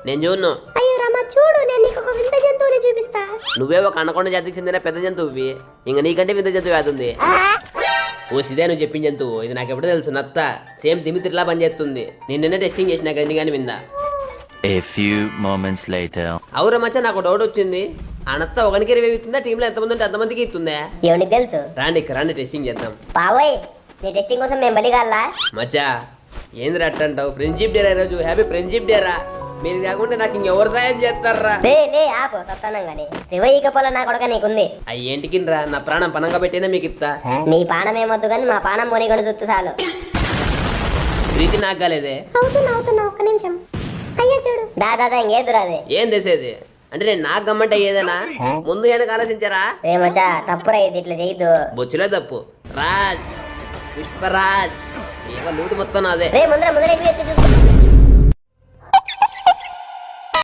నేను చూడను. అయ్యో రామా చూడు, నేను నీకు ఒక వింత జంతువుని చూపిస్తా. నువ్వే ఒక అనకొండ జాతికి చెందిన పెద్ద జంతువువి, ఇంక నీకంటే వింత జంతువు అవుతుంది. ఓ సిదే నువ్వు చెప్పిన జంతువు, ఇది నాకు ఎప్పుడు తెలుసు. నత్త సేమ్ తిమితిట్లా పనిచేస్తుంది. నేను నిన్న టెస్టింగ్ చేసినా కానీ కానీ విందా. A few moments later. అవురా మచ్చా, నాకు డౌట్ వచ్చింది. ఆ నత్త ఒకరికి 20 ఇస్తుందా? టీంలో ఎంతమంది ఉంటే అంతమందికి ఇస్తుందా? ఎవరికి తెలుసు? రండి టెస్టింగ్ చేద్దాం. బావోయ్, నీ టెస్టింగ్ కోసం మేము బలిగాల్లా? మచ్చా ఏంది అట్టంటావు? ఫ్రెండ్షిప్ డేరా ఈరోజు. హ్యాపీ ఫ్రెండ్షిప్ డేరా. మీరు కాకుండా నాకు ఇంకెవరు సాయం చేస్తారా? లే ఆపు సత్తానం గాని. రివైకపోల నా కొడక నీకుంది. అయ్యేంటికినరా, నా ప్రాణం పనంగా పెట్టినా మీకు ఇస్తా. నీ పానం ఏమొద్దు కానీ మా పానం పోనీగడు చూస్తూ చాలు. ప్రీతి నాకు కాలేదే. అవుతున్నా ఒక్క నిమిషం. అయ్యా చూడు. దాదా ఇంకేదురాదే. ఏం చేసేది అంటే నేను నాకు గమ్మంటే ఏదైనా ముందు వెనక ఆలోచించారా? రేమచా తప్పురా, ఇది ఇట్లా చేయొద్దు. బొచ్చులే తప్పు. రాజ్ పుష్పరాజ్ ఏమో లూటు మొత్తం నాదే. రే ముందర ఎత్తి చూసుకో.